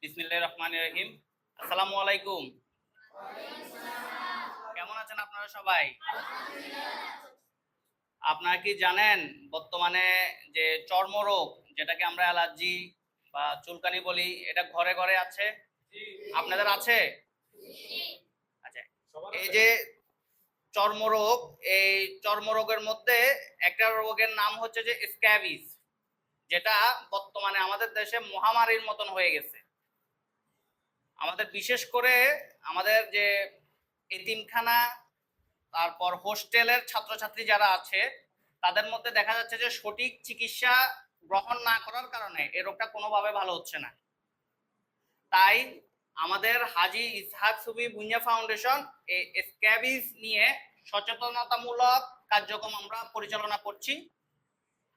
বিসমিল্লাহির রহমানির রহিম। আসসালামু আলাইকুম। কেমন আছেন আপনারা সবাই? আপনারা কি জানেন বর্তমানে যে চর্মরোগ, যেটাকে আমরা অ্যালার্জি বা চুলকানি বলি, এটা ঘরে ঘরে আছে? আপনাদের আছে? আচ্ছা, এই যে চর্মরোগ, এই চর্মরোগের মধ্যে একটা রোগের নাম হচ্ছে যে স্ক্যাবিস, যেটা বর্তমানে আমাদের দেশে মহামারীর মতন হয়ে গেছে। আমাদের বিশেষ করে আমাদের যে এতিমখানা, তারপর হোস্টেলের ছাত্রছাত্রী যারা আছে, তাদের মধ্যে দেখা যাচ্ছে যে সঠিক চিকিৎসা গ্রহণ না করার কারণে এই রোগটা কোনোভাবে ভালো হচ্ছে না। তাই আমাদের হাজী ইসহাক সুফি ভুঁইয়া ফাউন্ডেশন এই স্ক্যাবিস নিয়ে সচেতনতামূলক কার্যক্রম আমরা পরিচালনা করছি।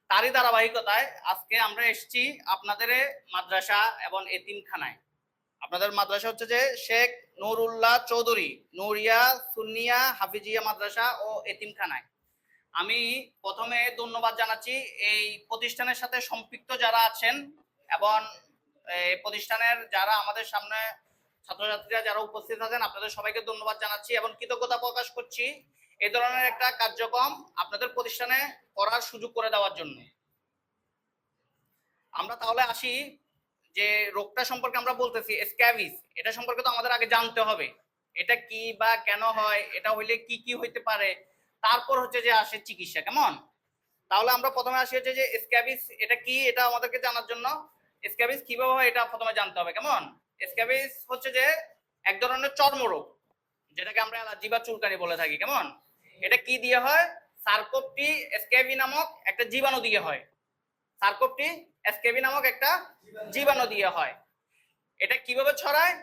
তারই ধারাবাহিকতায় আজকে আমরা এসেছি আপনাদের মাদ্রাসা এবং এতিমখানায়। আপনাদের মাদ্রাসা হচ্ছে যে শেখ নুরুল্লাহ চৌধুরী নুরিয়া সুন্নিয়া হাফিজিয়া মাদ্রাসা ও এতিমখানায়। আমি প্রথমে ধন্যবাদ জানাচ্ছি এই প্রতিষ্ঠানের সাথে সম্পৃক্ত যারা আছেন এবং এই প্রতিষ্ঠানের যারা আমাদের সামনে ছাত্রছাত্রীরা যারা উপস্থিত আছেন, আপনাদের সবাইকে ধন্যবাদ জানাচ্ছি এবং কৃতজ্ঞতা প্রকাশ করছি এই ধরনের একটা কার্যক্রম আপনাদের প্রতিষ্ঠানে করার সুযোগ করে দেওয়ার জন্য। আমরা তাহলে আসি যে রোগটা সম্পর্কে আমরা বলতেছি স্ক্যাবিস, এটা সম্পর্কে তো আমাদের আগে জানতে হবে এটা কি বা কেন হয়, এটা হইলে কি কি হইতে পারে, তারপর হচ্ছে যে আসে চিকিৎসা। কেমন? তাহলে আমরা প্রথমে আসি হচ্ছে যে স্ক্যাবিস এটা কি, এটা আমাদেরকে জানার জন্য স্ক্যাবিস কিভাবে হয় এটা প্রথমে জানতে হবে। কেমন? স্ক্যাবিস হচ্ছে যে এক ধরনের চর্মরোগ, যেটাকে আমরা অ্যালার্জি বা চুলকানি বলে থাকি। কেমন? এটা কি দিয়ে হয়? সার্কোপটি স্ক্যাবি নামক একটা জীবাণু দিয়ে হয়। সার্কোপটি স্ক্যাবি নামক একটা জীবাণু দিয়ে হয়। এটা কিভাবে ছড়ায়?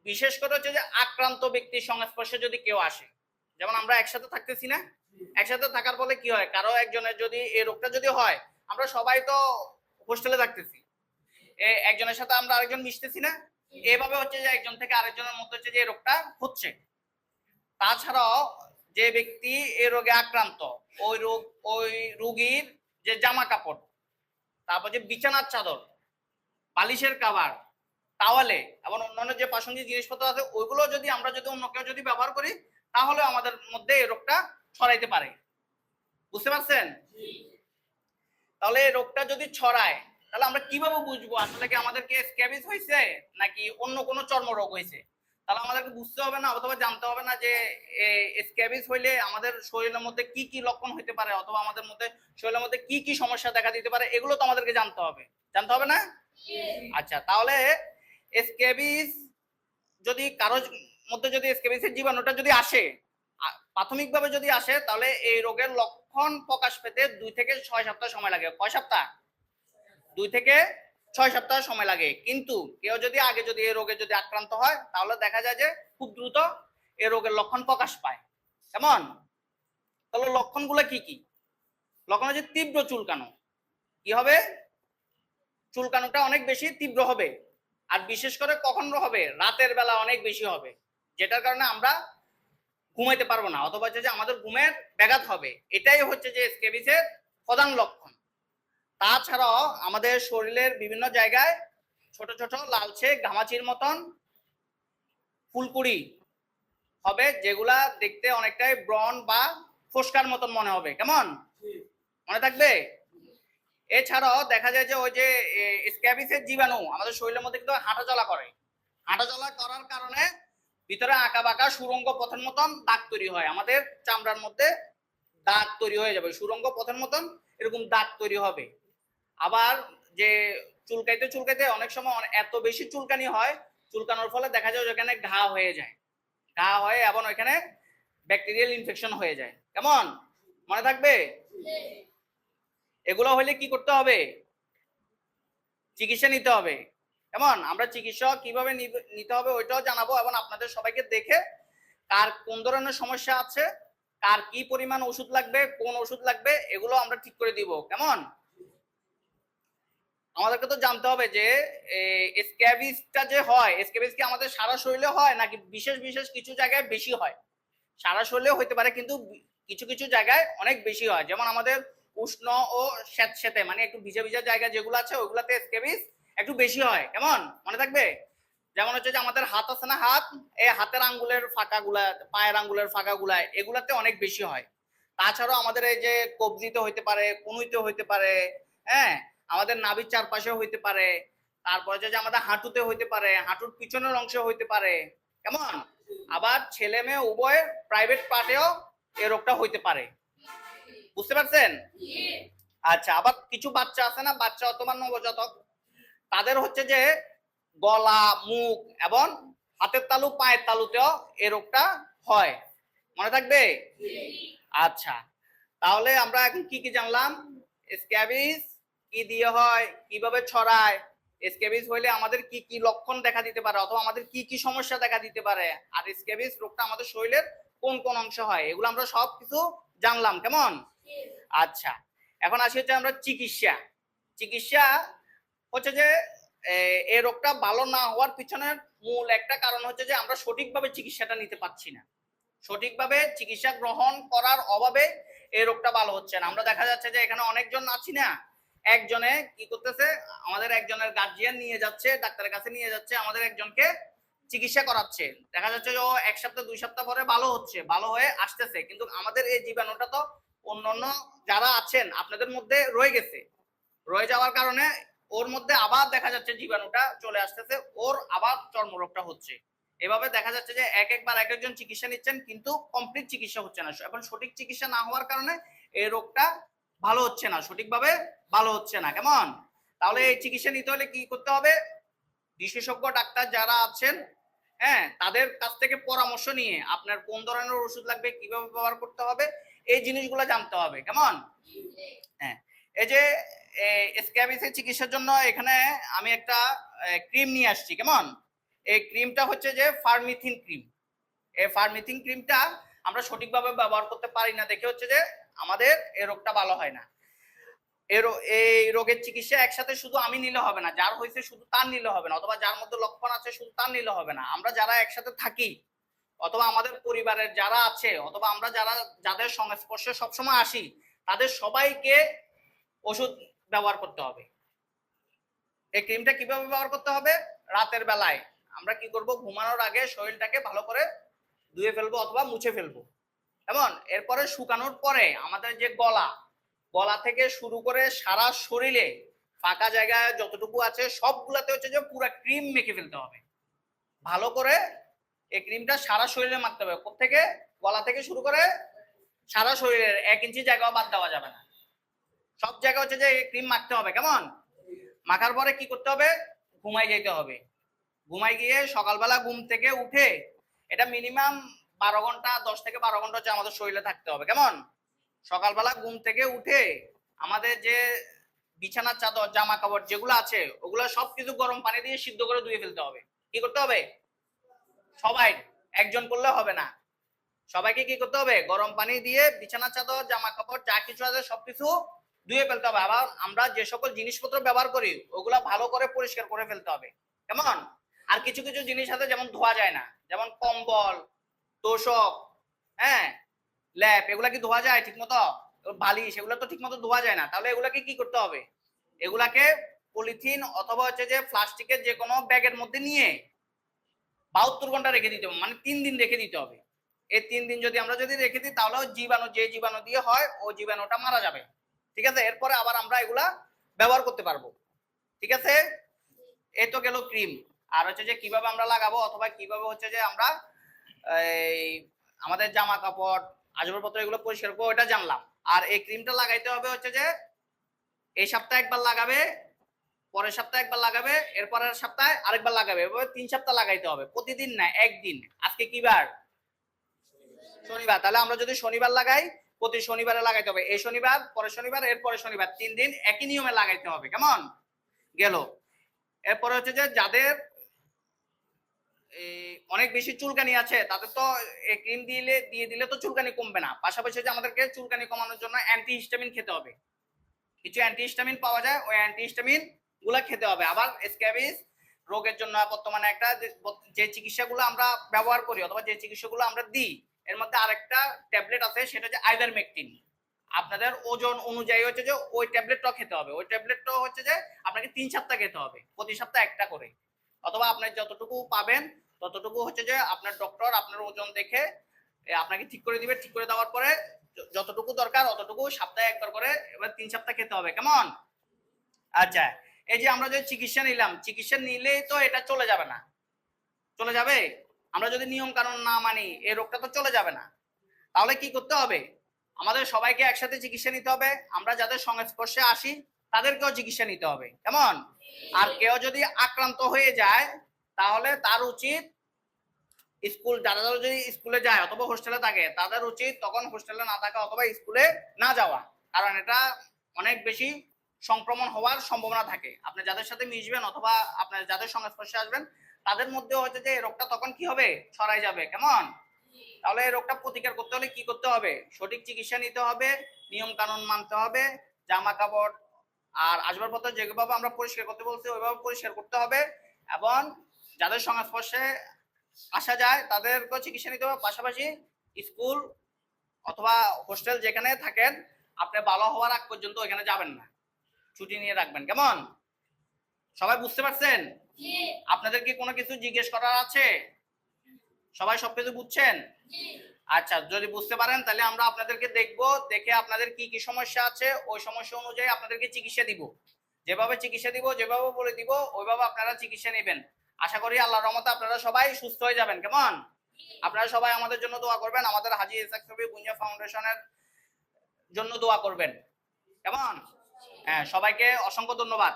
বিশেষ করে হচ্ছে যে আক্রান্ত ব্যক্তির সংস্পর্শে যদি কেউ আসে, যেমন আমরা একসাথে থাকতেছি না, একসাথে থাকার ফলে কি হয়, কারো একজনের যদি এই রোগটা যদি হয়, আমরা সবাই তো হোস্টেলে থাকতেছি, একজনের সাথে আমরা আরেকজন মিশতেছি না, এভাবে হচ্ছে যে একজন থেকে আরেকজনের মধ্যে হচ্ছে যে এই রোগটা হচ্ছে। তাছাড়াও যে ব্যক্তি এই রোগে আক্রান্ত, ওই রোগীর যে জামা কাপড়, তারপর যে বিছানার চাদর, বালিশের কাভার, তাওয়ালে এবং অন্যান্য যে প্রাসঙ্গিক জিনিসপত্র আছে, ওইগুলো যদি আমরা যদি অন্য কেউ যদি ব্যবহার করি, তাহলে আমাদের মধ্যে এই রোগটা ছড়াইতে পারে। বুঝতে পারছেন? তাহলে এই রোগটা যদি ছড়ায়, তাহলে আমরা কিভাবে বুঝবো আসলে কি আমাদেরকে স্ক্যাবিস হয়েছে নাকি অন্য কোনো চর্মরোগ হয়েছে? তাহলে আমাদেরকে বুঝতে হবে না অথবা জানতে হবে না যে স্ক্যাবিস হইলে আমাদের শরীরের মধ্যে কি কি লক্ষণ হইতে পারে অথবা আমাদের মধ্যে শরীরের মধ্যে কি কি সমস্যা দেখা দিতে পারে, এগুলো তো আমাদেরকে জানতে হবে। জানতে হবে না? আচ্ছা, তাহলে স্ক্যাবিস যদি কারোর মধ্যে যদি স্ক্যাবিসের জীবাণুটা যদি আসে, প্রাথমিকভাবে যদি আসে, তাহলে এই রোগের লক্ষণ প্রকাশ পেতে 2 থেকে 6 সপ্তাহ সময় লাগে। কয় সপ্তাহ? 2 থেকে 6 সপ্তাহ সময় লাগে। কিন্তু কেউ যদি আগে যদি এই রোগে যদি আক্রান্ত হয়, তাহলে দেখা যায় যে খুব দ্রুত এই রোগের লক্ষণ প্রকাশ পায়। কেমন? তাহলে লক্ষণগুলো কি কি? লক্ষণ হচ্ছে তীব্র চুলকানো। কি হবে? চুলকানোটা অনেক বেশি তীব্র হবে, আর বিশেষ করে কখন হবে? রাতের বেলা অনেক বেশি হবে, যেটার কারণে আমরা ঘুমাইতে পারবো না অথবা যে আমাদের ঘুমের ব্যাঘাত হবে। এটাই হচ্ছে যে স্ক্যাবিসের প্রধান লক্ষণ। তাছাড়াও আমাদের শরীরের বিভিন্ন জায়গায় ছোট ছোট লালচে ঘামাচির মতন ফুলকুড়ি হবে, যেগুলা দেখতে অনেকটাই ব্রণ বা ফোস্কার মতন মনে হবে। কেমন? মনে থাকবে? এছাড়াও দেখা যায় যে ওই যে স্ক্যাবিসের জীবাণু আমাদের শরীরের মধ্যে কিন্তু হাঁটাচলা করে। হাঁটাচলা করার কারণে ভিতরে আঁকা বাঁকা সুরঙ্গ পথের মতন দাগ তৈরি হয়, আমাদের চামড়ার মধ্যে দাগ তৈরি হয়ে যাবে, সুরঙ্গ পথের মতন এরকম দাগ তৈরি হবে। আবার যে চুলকাইতে চুলকাইতে অনেক সময় এত বেশি চুলকানি হয়, চুলকানোর ফলে দেখা যায় ওখানে ঘা হয়ে যায়, ঘা হয় এবং ওইখানে ব্যাকটেরিয়াল ইনফেকশন হয়ে যায়। কেমন? মনে থাকবে? এগুলো হলে কি করতে হবে? চিকিৎসা নিতে হবে। কেমন? আমরা চিকিৎসা কিভাবে নিতে হবে ওইটাও জানাবো এবং আপনাদের সবাইকে দেখে কার কোন ধরনের সমস্যা আছে, কার কি পরিমাণ ওষুধ লাগবে, কোন ওষুধ লাগবে, এগুলো আমরা ঠিক করে দিব। কেমন? আমাদেরকে তো জানতে হবে যে স্ক্যাবিসটা যে হয়, স্ক্যাবিস কি আমাদের সারা শরীরে হয় নাকি বিশেষ বিশেষ কিছু জায়গায় বেশি হয়? সারা শরীরেও হইতে পারে, কিন্তু কিছু কিছু জায়গায় অনেক বেশি হয়। যেমন আমাদের উষ্ণ ও স্যাঁতসেঁতে মানে একটু ভিজা ভিজা জায়গা যেগুলো আছে, ওইগুলাতে স্ক্যাবিস একটু বেশি হয়, কেমন মনে থাকবে? যেমন হচ্ছে যে আমাদের হাত আছে না, হাত, এই হাতের আঙ্গুলের ফাঁকাগুলা, পায়ের আঙ্গুলের ফাঁকাগুলা, এগুলাতে অনেক বেশি হয়। তাছাড়াও আমাদের এই যে কবজিতে হইতে পারে, কনুইতে হইতে পারে, হ্যাঁ, আমাদের নাভির চারপাশে হইতে পারে, তারপরে যে আমাদের হাঁটুতে হইতে পারে, হাঁটুর পিছনের অংশে হইতে পারে, কেমন? আবার ছেলে মেয়ে উভয় প্রাইভেট পার্টেও এই রোগটা হইতে পারে। বুঝতে পারছেন? আচ্ছা, আবার কিছু বাচ্চা আছে না, বাচ্চা অথবা নবজাতক, তাদের হচ্ছে যে গলা, মুখ এবং হাতের তালু, পায়ের তালুতেও এই রোগটা হয়, মনে থাকবে? আচ্ছা, তাহলে আমরা এখন কি কি জানলাম? স্ক্যাবিস কি দিয়ে হয়, কিভাবে ছড়ায়, স্ক্যাবিস হইলে আমাদের কি কি লক্ষণ দেখা দিতে পারে অথবা আমাদের কি কি সমস্যা দেখা দিতে পারে, আর স্ক্যাবিস রোগটা আমাদের শরীরের কোন কোন অংশ হয়, এগুলো আমরা সব কিছু জানলাম, কেমন? আচ্ছা, এখন আসি হচ্ছে আমরা চিকিৎসা। চিকিৎসা হচ্ছে যে এই রোগটা ভালো না হওয়ার পিছনের মূল একটা কারণ হচ্ছে যে আমরা সঠিকভাবে চিকিৎসাটা নিতে পারছি না। সঠিকভাবে চিকিৎসা গ্রহণ করার অভাবে এই রোগটা ভালো হচ্ছে না। আমরা দেখা যাচ্ছে যে এখানে অনেকজন আছি না, একজনে কি করতেছে, আমাদের একজনের গার্জিয়ান নিয়ে যাচ্ছে ডাক্তারের কাছে, নিয়ে যাচ্ছে আমাদের একজনকে চিকিৎসা করাচ্ছে, দেখা যাচ্ছে যে ও 1 সপ্তাহ 2 সপ্তাহ পরে ভালো হচ্ছে, ভালো হয়ে আসতেছে, কিন্তু আমাদের এই জীবাণুটা তো অন্যান্য যারা আছেন আপনাদের মধ্যে রয়ে গেছে, রয়ে যাওয়ার কারণে ওর মধ্যে আবার দেখা যাচ্ছে জীবাণুটা চলে আসতেছে, ওর আবার চর্মরোগটা হচ্ছে। এভাবে দেখা যাচ্ছে যে একবার এক একজন চিকিৎসা নিচ্ছেন কিন্তু কমপ্লিট চিকিৎসা হচ্ছে না। এখন সঠিক চিকিৎসা না হওয়ার কারণে এই রোগটা ভালো হচ্ছে না, সঠিকভাবে ভালো হচ্ছে না, কেমন? তাহলে এই চিকিৎসা নিতে হলে কি করতে হবে? বিশেষজ্ঞ ডাক্তার যারা আছেন, হ্যাঁ, তাদের কাছ থেকে পরামর্শ নিয়ে আপনার কোন ধরনের ওষুধ লাগবে, কিভাবে ব্যবহার করতে হবে, এই জিনিসগুলো জানতে হবে, কেমন? হ্যাঁ, এই যে স্ক্যাবিসের চিকিৎসার জন্য এখানে আমি একটা ক্রিম নিয়ে আসছি, কেমন? এই ক্রিমটা হচ্ছে যে ফার্মিথিন ক্রিম। এই ফার্মিথিন ক্রিমটা আমরা সঠিকভাবে ব্যবহার করতে পারি না দেখে হচ্ছে যে আমাদের এই রোগটা ভালো হয় না। এই রোগের চিকিৎসা একসাথে শুধু আমি নিলে হবে না, যার হয়েছে শুধু তার নিলে হবে না, অথবা যার মধ্যে লক্ষণ আছে শুধু তার নিলে হবে না। আমরা যারা একসাথে থাকি অথবা আমাদের পরিবারের যারা আছে অথবা আমরা যারা যাদের সংস্পর্শে সবসময় আসি, তাদের সবাইকে ওষুধ ব্যবহার করতে হবে। এই ক্রিমটা কিভাবে ব্যবহার করতে হবে? রাতের বেলায় আমরা কি করব, ঘুমানোর আগে শরীরটাকে ভালো করে ধুয়ে ফেলবো অথবা মুছে ফেলবো, এমন এরপরে শুকানোর পরে আমাদের যে গলা থেকে শুরু করে সারা শরীরে ফাঁকা জায়গায় যতটুকু আছে সবগুলাতে হচ্ছে যে পুরো ক্রিম মেখে ফেলতে হবে ভালো করে। এই ক্রিমটা সারা শরীরে মাখতে হবে, কোত্থেকে? গলা থেকে শুরু করে সারা শরীরের 1 ইঞ্চি জায়গাও বাদ দেওয়া যাবে না, সব জায়গা হচ্ছে যে ক্রিম মাখতে হবে, কেমন? মাখার পরে কি করতে হবে? ঘুমাই যেতে হবে। ঘুমাই গিয়ে সকালবেলা ঘুম থেকে উঠে এটা মিনিমাম 12 ঘন্টা, 10 থেকে 12 ঘন্টা হচ্ছে আমাদের শরীরে থাকতে হবে, কেমন? সকালবেলা ঘুম থেকে উঠে আমাদের যে বিছানার চাদর, জামা কাপড় যেগুলো আছে ওগুলো সবকিছু গরম পানি দিয়ে সিদ্ধ করে ধুয়ে ফেলতে হবে। কি করতে হবে? সবাই, একজন করলে হবে না, সবাইকে কি করতে হবে? গরম পানি দিয়ে বিছানার চাদর, জামা কাপড় যা কিছু আছে সবকিছু ধুয়ে ফেলতে হবে। আবার আমরা যে সকল জিনিসপত্র ব্যবহার করি ওগুলা ভালো করে পরিষ্কার করে ফেলতে হবে, কেমন? আর কিছু কিছু জিনিস আছে যেমন ধোয়া যায় না, যেমন কম্বল, তোষক, হ্যাঁ, ল্যাপ, এগুলা কি ধোয়া যায় ঠিক মতো? বালিশ, এগুলো তো ঠিক মতো ধোয়া যায় না, তাহলে এগুলাকে কি করতে হবে? এগুলাকে পলিথিন অথবা হচ্ছে যে প্লাস্টিকের যে কোনো ব্যাগের মধ্যে নিয়ে 72 ঘন্টা রেখে দিতে হবে, মানে 3 দিন রেখে দিতে হবে। এই 3 দিন যদি আমরা রেখে দিই তাহলে জীবাণু, যে জীবাণু দিয়ে হয় ও জীবাণুটা মারা যাবে, ঠিক আছে? এরপরে আবার আমরা এগুলা ব্যবহার করতে পারবো, ঠিক আছে? এই তো গেল ক্রিম। আর হচ্ছে যে কিভাবে আমরা লাগাবো অথবা কিভাবে হচ্ছে যে আমরা এই আমাদের জামা কাপড়, আসবাবপত্র এগুলো পরিষ্কার করবো, ওটা জানলাম। আর এই ক্রিমটা লাগাইতে হবে হচ্ছে যে এই সপ্তাহে একবার লাগাবে, পরের সপ্তাহে একবার লাগাবে, এরপরের সপ্তাহে আরেকবার লাগাবে, এভাবে 3 সপ্তাহ লাগাইতে হবে, প্রতিদিন না, একদিন। আজকে কি বার? শনিবার। তাহলে আমরা যদি শনিবার লাগাই, প্রতি শনিবারে লাগাইতে হবে, এই শনিবার, পরের শনিবার, এরপরে শনিবার, 3 দিন একই নিয়মে লাগাইতে হবে, কেমন? গেল। এরপরে হচ্ছে যে যাদের অনেক বেশি চুলকানি আছে তাদের তো এই ক্রিম দিয়ে দিলে তো চুলকানি কমবে না, পাশাপাশি যে আমাদেরকে চুলকানি কমানোর জন্য অ্যান্টিহিস্টামিন খেতে হবে। কিছু অ্যান্টিহিস্টামিন পাওয়া যায়, ওই অ্যান্টিহিস্টামিন গুলা খেতে হবে। আবার স্ক্যাবিস রোগের জন্য বর্তমানে একটা যে চিকিৎসাগুলো আমরা ব্যবহার করি অথবা যে চিকিৎসাগুলো আমরা দিই, এর মধ্যে আরেকটা ট্যাবলেট আছে, সেটা হচ্ছে আইভারমেকটিন। আপনাদের ওজন অনুযায়ী হচ্ছে যে ওই ট্যাবলেটটাও খেতে হবে। ওই ট্যাবলেটটাও হচ্ছে যে আপনাকে 3 সপ্তাহ খেতে হবে, প্রতি সপ্তাহে একটা করে, অথবা আপনার যতটুকু পাবেন ততটুকু হচ্ছে যে আপনার ডক্টর আপনার ওজন দেখে আপনাকে ঠিক করে দিবে। ঠিক করে দেওয়ার পরে যতটুকু দরকার অতটুকু সপ্তাহে একবার করে এবার 3 সপ্তাহ খেতে হবে। কেমন? আচ্ছা, এই যে আমরা যে চিকিৎসা নিলাম, চিকিৎসা নিলেই তো এটা চলে যাবে না। চলে যাবে? আমরা যদি নিয়ম কানুন না মানি এই রোগটা তো চলে যাবে না। তাহলে কি করতে হবে? আমাদের সবাইকে একসাথে চিকিৎসা নিতে হবে। আমরা যাদের সংস্পর্শে আসি তাদেরকেও চিকিৎসা নিতে হবে। কেমন? আর কেউ যদি আক্রান্ত হয়ে যায় তাহলে তার উচিত স্কুল, যারা যদি স্কুলে যায় অথবা হোস্টেলে থাকে তাদের উচিত তখন হোস্টেলে না থাকা অথবা স্কুলে না যাওয়া, কারণ এটা অনেক বেশি সংক্রমণ হওয়ার সম্ভাবনা থাকে। আপনি যাদের সাথে মিশবেন অথবা আপনার যাদের সংস্পর্শে আসবেন তাদের মধ্যে হচ্ছে যে এই রোগটা তখন কি হবে, ছড়াই যাবে। কেমন? তাহলে এই রোগটা প্রতিকার করতে হলে কি করতে হবে? সঠিক চিকিৎসা নিতে হবে, নিয়ম কানুন মানতে হবে, জামা কাপড় আর আসবাবপত্র যেভাবে আমরা পরিষ্কার করতে বলছি ওইভাবে পরিষ্কার করতে হবে, এবং যাদের সংস্পর্শে আসা যায় তাদেরকেও চিকিৎসা নিতে হবে। পাশাপাশি স্কুল অথবা হোস্টেল যেখানে থাকেন আপনি ভালো হওয়ার আগ পর্যন্ত ওইখানে যাবেন না, ছুটি নিয়ে রাখবেন। কেমন? সবাই বুঝতে পারছেন? আপনাদের কি কোনো কিছু জিজ্ঞেস করার আছে? সবাই সবকিছু বুঝছেন? আচ্ছা, যদি বুঝতে পারেন তাহলে আমরা আপনাদেরকে দেখব, দেখে আপনাদের কি কি সমস্যা আছে ওই সমস্যা অনুযায়ী আপনাদেরকে চিকিৎসা দিব। যেভাবে চিকিৎসা দিব, যেভাবে বলে দিব ওইভাবে আপনারা চিকিৎসা নেবেন। আশা করি আল্লাহর রহমতে আপনারা সবাই সুস্থ হয়ে যাবেন। কেমন? আপনারা সবাই আমাদের জন্য দোয়া করবেন, আমাদের হাজী ইসহাক শফী বুনিয়া ফাউন্ডেশনের জন্য দোয়া করবেন। কেমন? হ্যাঁ, সবাইকে অসংখ্য ধন্যবাদ।